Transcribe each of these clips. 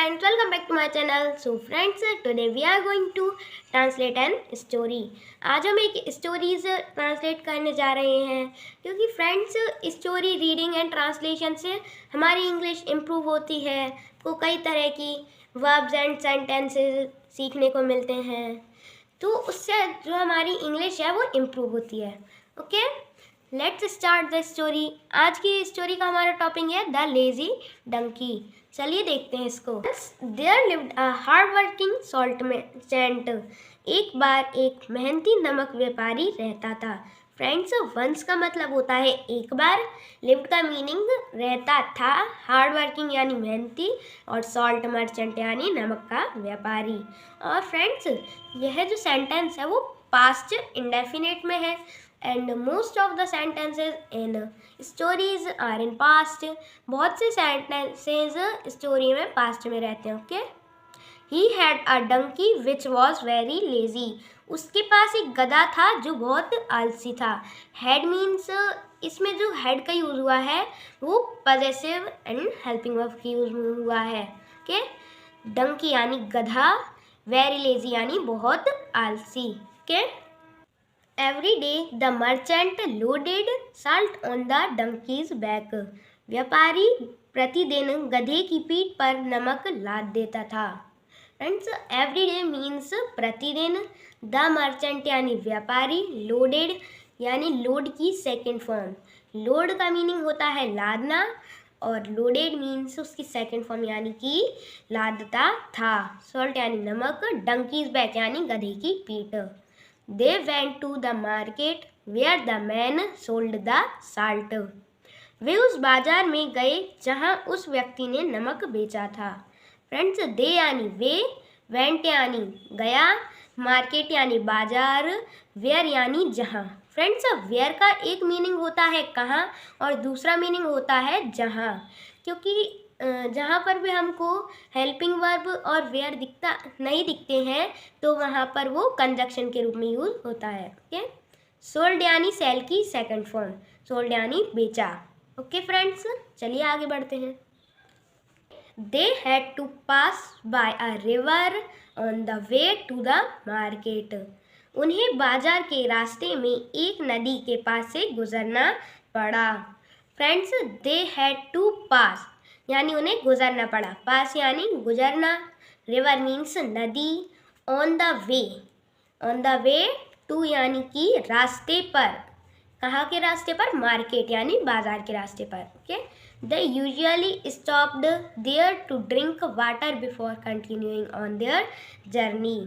friends, welcome back to my channel. So friends, today we are going to translate an story. आज हम एक stories translate करने जा रहे हैं क्योंकि friends story reading and translation से हमारी इंग्लिश इम्प्रूव होती है। को कई तरह की वर्ब्स एंड सेंटेंसेस सीखने को मिलते हैं, तो उससे जो हमारी इंग्लिश है वो इम्प्रूव होती है। Okay, let's start the story. आज की स्टोरी का हमारा टॉपिक है द लेजी डंकी। चलिए देखते हैं इसको। There lived a hard working salt merchant. एक बार एक मेहनती नमक व्यापारी रहता था। फ्रेंड्स, वंस का मतलब होता है एक बार, लिव्ड का मीनिंग रहता था, हार्ड वर्किंग यानी मेहनती, और सॉल्ट मर्चेंट यानी नमक का व्यापारी। और फ्रेंड्स, यह जो सेंटेंस है वो पास्ट इंडेफिनिट में है and most of the sentences in stories are in past। बहुत से sentences story में past में रहते हैं। Okay, he had a donkey which was very lazy। उसके पास एक गधा था जो बहुत आलसी था। had means इसमें जो had का यूज हुआ है वो possessive and helping verb की यूज हुआ है। ओके, donkey यानी गधा, very lazy यानी बहुत आलसी। Okay, Every day the merchant loaded salt on the donkey's back। व्यापारी प्रतिदिन गधे की पीठ पर नमक लाद देता था। फ्रेंड्स, एवरी डे मीन्स प्रतिदिन, द मर्चेंट यानी व्यापारी, लोडेड यानी लोड की सेकेंड फॉर्म। लोड का मीनिंग होता है लादना और लोडेड मीन्स उसकी सेकेंड फॉर्म यानी कि लादता था। सॉल्ट यानी नमक, डंकीज बैक यानी गधे की पीठ। They went to the market where the man sold the salt। वे उस बाजार में गए जहां उस व्यक्ति ने नमक बेचा था। फ्रेंड्स, दे यानी वे, वेंट यानी गया, मार्केट यानी बाजार, वेयर यानी जहां। फ्रेंड्स, वेयर का एक मीनिंग होता है कहाँ और दूसरा मीनिंग होता है जहां, क्योंकि जहाँ पर भी हमको हेल्पिंग वर्ब और वेयर नहीं दिखते हैं तो वहाँ पर वो कंजक्शन के रूप में यूज होता है। ओके, सोल्ड यानी सेल की सेकंड फॉर्म, सोल्ड यानी बेचा। ओके फ्रेंड्स, चलिए आगे बढ़ते हैं। They had to pass by a river on the way to the market. उन्हें बाजार के रास्ते में एक नदी के पास से गुजरना पड़ा। फ्रेंड्स, दे हैड टू पास यानी उन्हें गुजरना पड़ा, पास यानी गुजरना, रिवर मीन्स नदी, ऑन द वे टू यानी कि रास्ते पर, कहाँ के रास्ते पर, मार्केट यानी बाजार के रास्ते पर। Okay, they usually stopped there to drink water before continuing on their journey.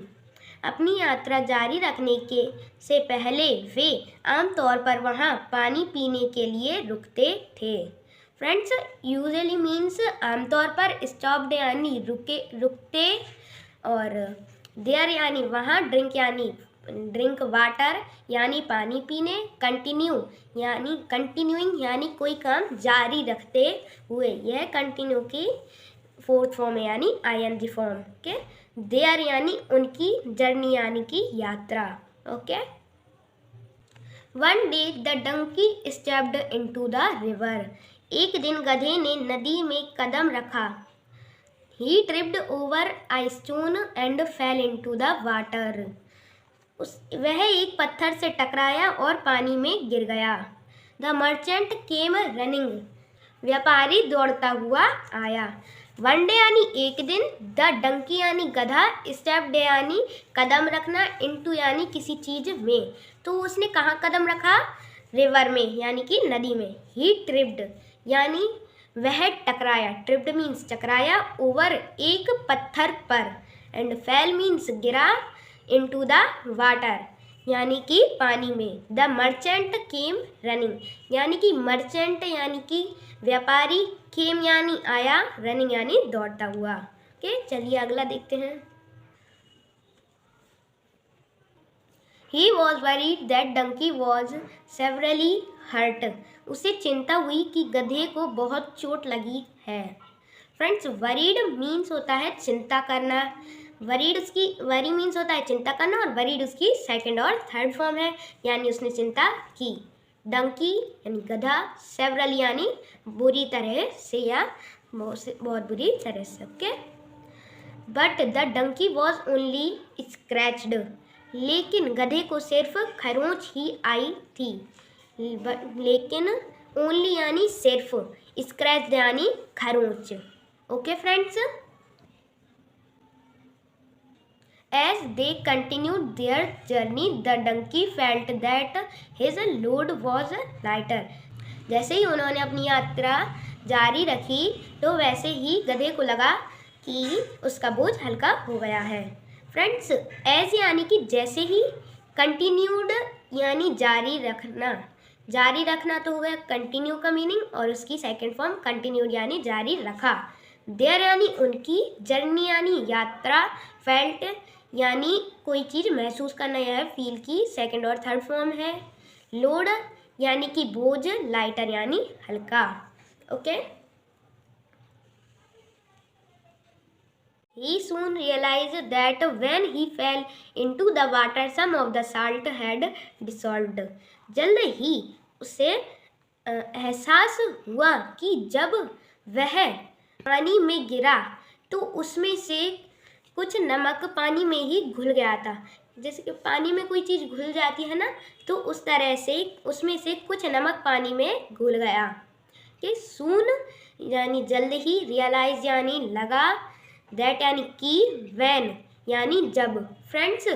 अपनी यात्रा जारी रखने के से पहले वे आमतौर पर वहाँ पानी पीने के लिए रुकते थे। फ्रेंड्स, यूजुअली मीन्स आमतौर पर, स्टॉप्ड यानी रुकते, और देयर यानी वहाँ, ड्रिंक यानी ड्रिंक वाटर यानी पानी पीने, कंटिन्यू यानी कंटिन्यूइंग यानी कोई काम जारी रखते हुए, यह कंटिन्यू की फोर्थ फॉर्म है यानी ING फॉर्म। ओके, देयर यानी उनकी, जर्नी यानी कि यात्रा। Okay, one day the donkey stepped into the river. एक दिन गधे ने नदी में कदम रखा। He tripped over a stone and fell into the water। वह एक पत्थर से टकराया और पानी में गिर गया। The merchant came running। व्यापारी दौड़ता हुआ आया। वन डे यानी एक दिन, द डंकी यानी गधा, स्टेप्ड यानी कदम रखना, इनटू यानी किसी चीज में, तो उसने कहाँ कदम रखा, रिवर में यानी कि नदी में। ही ट्रिप्ड यानी वह टकराया, ट्रिप्ड मीन्स टकराया, ओवर एक पत्थर पर, एंड फेल मीन्स गिरा, इनटू द वाटर यानी कि पानी में। द मर्चेंट केम रनिंग यानी कि मर्चेंट यानी कि व्यापारी, केम यानी आया, रनिंग यानी दौड़ता हुआ। ओके, चलिए अगला देखते हैं। He was worried that donkey was severely hurt। उसे चिंता हुई कि गधे को बहुत चोट लगी है। फ्रेंड्स, वरीड मीन्स होता है चिंता करना, वरी मीन्स होता है चिंता करना, और वरीड उसकी सेकंड और थर्ड फॉर्म है यानी उसने चिंता की। डंकी यानी गधा, सेवरल यानी बुरी तरह से या बहुत बुरी तरह से। Okay, but the donkey was only scratched, लेकिन गधे को सिर्फ खरोंच ही आई थी। लेकिन ओनली यानी सिर्फ, स्क्रैच्ड यानी खरोंच। Okay friends, as they continued their journey the donkey felt that his load was lighter। जैसे ही उन्होंने अपनी यात्रा जारी रखी तो वैसे ही गधे को लगा कि उसका बोझ हल्का हो गया है। फ्रेंड्स, एज यानी कि जैसे ही, कंटिन्यूड यानी जारी रखना, जारी रखना तो हो गया कंटिन्यू का मीनिंग, और उसकी सेकंड फॉर्म कंटिन्यूड यानी जारी रखा। देयर यानी उनकी, जर्नी यानी यात्रा, फेल्ट यानी कोई चीज़ महसूस करना या फील की सेकंड और थर्ड फॉर्म है। लोड यानी कि बोझ, लाइटर यानी हल्का। Okay, he soon realized that when he fell into the water some of the salt had dissolved। जल्द ही उसे एहसास हुआ कि जब वह पानी में गिरा तो उसमें से कुछ नमक पानी में ही घुल गया था। जैसे कि पानी में कोई चीज़ घुल जाती है ना, तो उस तरह से उसमें से कुछ नमक पानी में घुल गया। कि सून यानी जल्द ही, रियलाइज यानी लगा, दैट यानी कि, वैन यानी जब। फ्रेंड्स,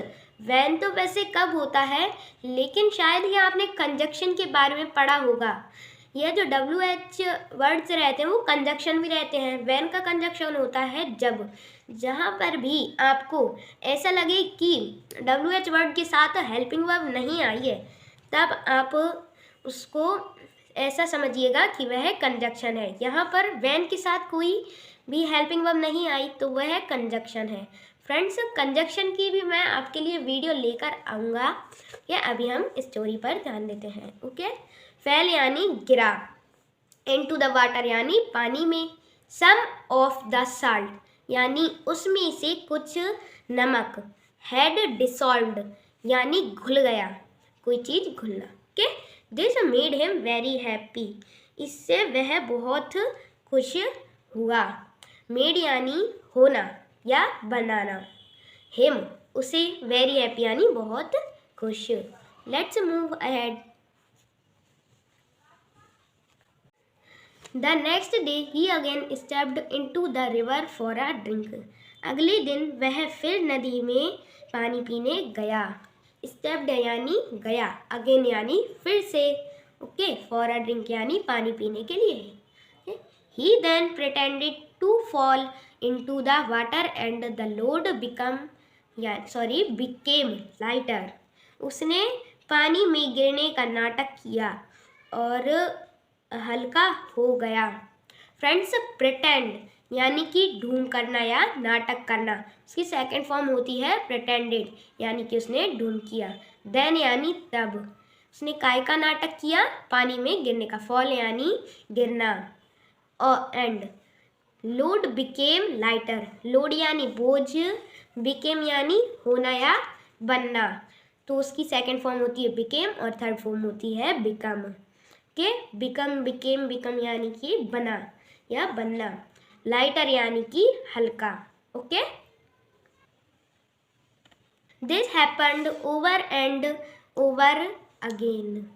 वैन तो वैसे कब होता है, लेकिन शायद ही आपने कंजक्शन के बारे में पढ़ा होगा। यह जो WH वर्ड्स रहते हैं वो कंजक्शन भी रहते हैं। वैन का कंजक्शन होता है जब। जहाँ पर भी आपको ऐसा लगे कि WH वर्ड के साथ हेल्पिंग वर्ब नहीं आई है, तब आप उसको ऐसा समझिएगा कि वह कंजक्शन है। यहाँ पर वैन के साथ कोई भी हेल्पिंग वर्ब नहीं आई तो वह कंजक्शन है। फ्रेंड्स, कंजक्शन की भी मैं आपके लिए वीडियो लेकर आऊँगा। या अभी हम स्टोरी पर ध्यान देते हैं। ओके, फेल यानी गिरा, इनटू द वाटर यानी पानी में, सम ऑफ द साल्ट यानी उसमें से कुछ नमक, हैड डिसॉल्व्ड यानी घुल गया, कोई चीज़ घुलना। Okay, this made him very happy, इससे वह बहुत खुश हुआ। मेड यानी होना या बनाना, हिम उसे, वेरी हैप्पी यानी बहुत खुश। Let's move ahead. The next day he again stepped into the river for a drink। अगले दिन वह फिर नदी में पानी पीने गया। Stepped यानी गया, again यानी फिर से, ओके, for a drink यानी पानी पीने के लिए। He then pretended to fall into the water and the load became lighter। उसने पानी में गिरने का नाटक किया और हल्का हो गया। फ्रेंड्स, प्रिटेंड यानी कि ढोंग करना या नाटक करना, उसकी सेकंड फॉर्म होती है प्रिटेंडेड यानी कि उसने ढोंग किया। देन यानी तब, उसने काय का नाटक किया, पानी में गिरने का। फॉल यानी गिरना। और and load became lighter, load यानी बोझ, बिकेम यानी होना या बनना, तो उसकी सेकंड फॉर्म होती है बिकेम और थर्ड फॉर्म होती है बिकम। के बिकम, बिकेम, बिकम यानी कि बना या बनना। लाइटर यानी कि हल्का। Okay, this happened over and over again.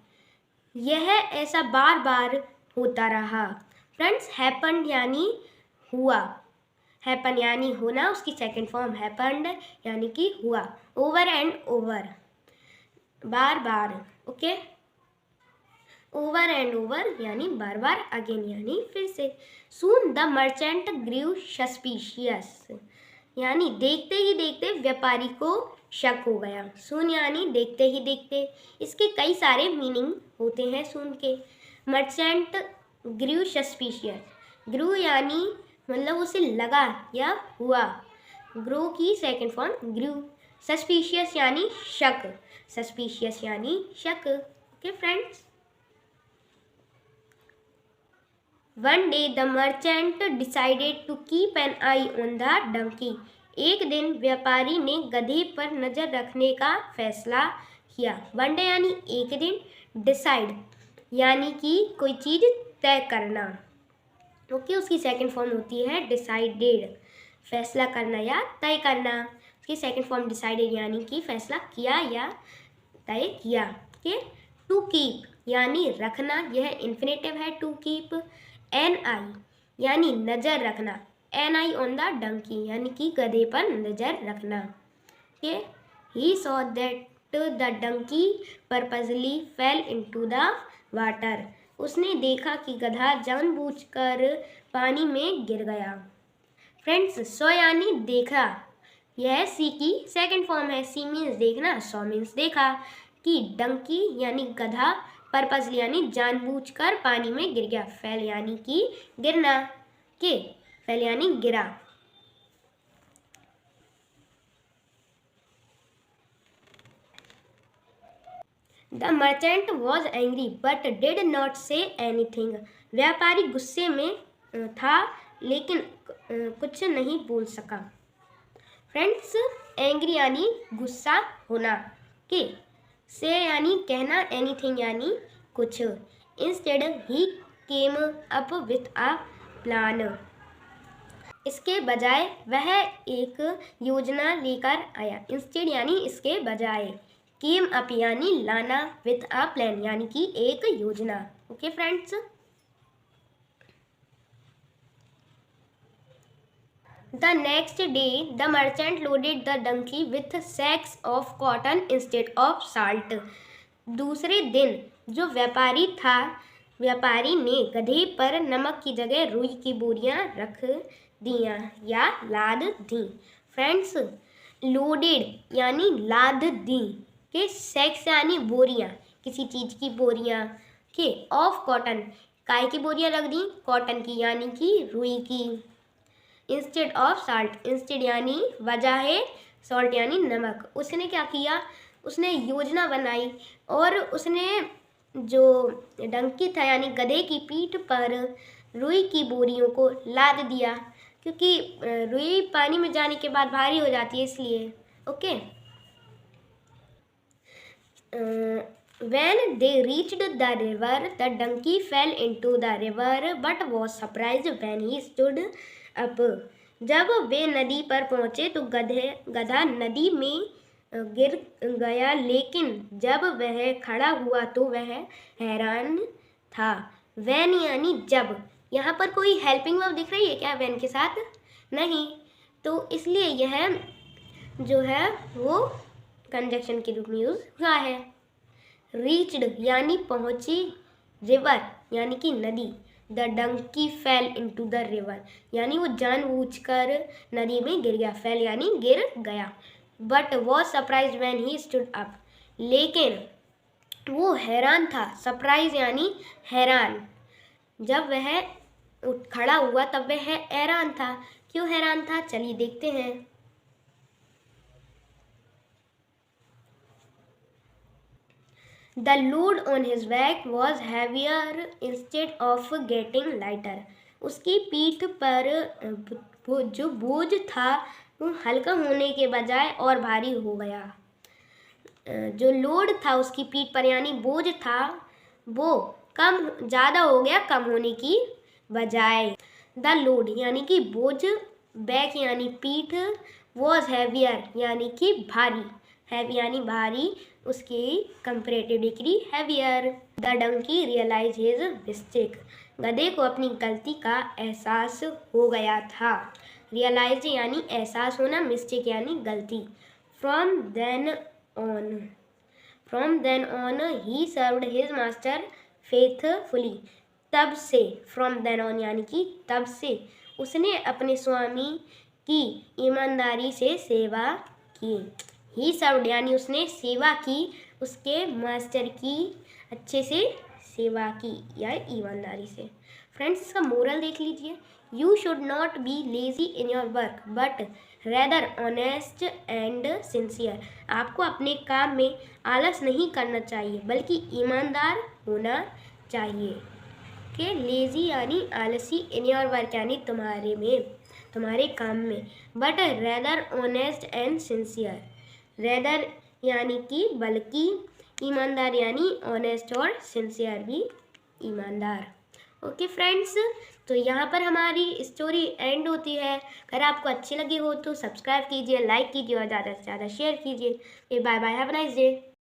यह ऐसा बार बार होता रहा। फ्रेंड्स, हैपेंड यानी हुआ, हैपन यानी होना, उसकी सेकंड फॉर्म हैपेंड यानी कि हुआ। ओवर एंड ओवर, बार बार। ओके, ओवर एंड ओवर यानी बार बार, अगेन यानी फिर से। Soon the merchant grew suspicious यानी देखते ही देखते व्यापारी को शक हो गया। सून यानी देखते ही देखते, इसके कई सारे मीनिंग होते हैं सून के। मर्चेंट ग्रीव सस्पिशियस, ग्रू यानी मतलब उसे लगा या हुआ, ग्रो की सेकंड फॉर्म ग्रू। सस्पिशियस यानी शक, सस्पिशियस यानी शक। Okay friends, One day the merchant decided to keep an eye on the donkey। एक दिन व्यापारी ने गधे पर नज़र रखने का फैसला किया। वन डे यानी एक दिन, डिसाइड यानी कि कोई चीज़ तय करना, ओके, उसकी सेकंड फॉर्म होती है डिसाइडेड। फैसला करना या तय करना। उसकी सेकंड फॉर्म डिसाइडेड यानी कि फैसला किया या तय किया। के टू कीप यानी रखना, यह इन्फिनेटिव है टू कीप। एन आई यानी नज़र रखना, an eye on the donkey यानी कि गधे पर नज़र रखना। के he saw that the donkey purposely fell into the water, उसने देखा कि गधा जानबूझकर पानी में गिर गया। फ्रेंड्स, सॉ यानी देखा, यह सी की सेकंड फॉर्म है। सी मीन्स देखना, सॉ मीन्स देखा। कि डंकी यानी गधा, पर्पजली यानी जानबूझकर पानी में गिर गया। फेल यानी कि गिरना, के फेल यानी गिरा। The merchant was angry but did not say anything, व्यापारी गुस्से में था लेकिन कुछ नहीं बोल सका। फ्रेंड्स, एंग्री यानी गुस्सा होना, के से यानी कहना, एनीथिंग यानी कुछ। Instead he came up with a plan, इसके बजाय वह एक योजना लेकर आया। इंस्टेड यानी इसके बजाय, केम अप यानी लाना, विथ अ प्लान यानी कि एक योजना। Okay friends, the next day the merchant loaded the donkey with sacks of cotton instead of salt, दूसरे दिन जो व्यापारी ने गधे पर नमक की जगह रुई की बोरियां रख दियां या लाद दी। फ्रेंड्स, लोडेड यानी लाद दी, के सैक्स यानी बोरियां, किसी चीज़ की बोरियां, के ऑफ कॉटन काय की बोरियां रख दी, कॉटन की यानी कि रुई की। इंस्टेड ऑफ साल्ट, इंस्टेड यानी वजह है, सॉल्ट यानी नमक। उसने क्या किया, उसने योजना बनाई और उसने जो डंकी था यानी गधे की पीठ पर रुई की बोरियों को लाद दिया, क्योंकि रुई पानी में जाने के बाद भारी हो जाती है इसलिए। Okay, when they reached the river the donkey fell into the river but was surprised when he stood up, जब वे नदी पर पहुंचे तो गधा नदी में गिर गया, लेकिन जब वह खड़ा हुआ तो वह हैरान था। वैन यानी जब, यहाँ पर कोई हेल्पिंग वर्ब दिख रही है क्या वैन के साथ? नहीं, तो इसलिए यह जो है वो कंजक्शन के रूप में यूज हुआ है। रीच्ड यानी पहुंची, रिवर यानी कि नदी, the donkey fell into the river यानी वो जानबूझकर नदी में गिर गया, फेल यानी गिर गया। But was surprise when he stood up, लेकिन वो हैरान था, सरप्राइज यानी हैरान, जब वह खड़ा हुआ तब वह हैरान था। क्यों हैरान था, चलिए देखते हैं। The load on his back was heavier instead of getting lighter. उसकी पीठ पर जो बोझ था वो हल्का होने के बजाय और भारी हो गया। जो लोड था उसकी पीठ पर यानी बोझ था वो ज़्यादा हो गया कम होने की बजाय। द लोड यानी कि बोझ, बैक यानी पीठ, वॉज हैवियर यानी कि भारी, हैवी यानी भारी, उसकी comparative degree heavier. The donkey realize his mistake, गधे को अपनी गलती का एहसास हो गया था। रियलाइज यानी एहसास होना, मिस्टेक यानी गलती। From then on he served his master faithfully, तब से, फ्रॉम देन ऑन यानी कि तब से उसने अपने स्वामी की ईमानदारी से सेवा की। ही सर्व्ड यानी उसने सेवा की, उसके मास्टर की अच्छे से सेवा की या ईमानदारी से। फ्रेंड्स, इसका मोरल देख लीजिए। You should not be lazy in your work but rather honest and sincere, आपको अपने काम में आलस नहीं करना चाहिए बल्कि ईमानदार होना चाहिए। कि लेजी यानी आलसी, इन योर वर्क यानी तुम्हारे काम में, but rather honest and sincere, rather यानी कि बल्कि, ईमानदार यानी ऑनेस्ट और सिंसियर भी ईमानदार। ओके फ्रेंड्स, तो यहाँ पर हमारी स्टोरी एंड होती है। अगर आपको अच्छी लगी हो तो सब्सक्राइब कीजिए, लाइक कीजिए और ज़्यादा से ज़्यादा शेयर कीजिए। Bye bye, have a nice day.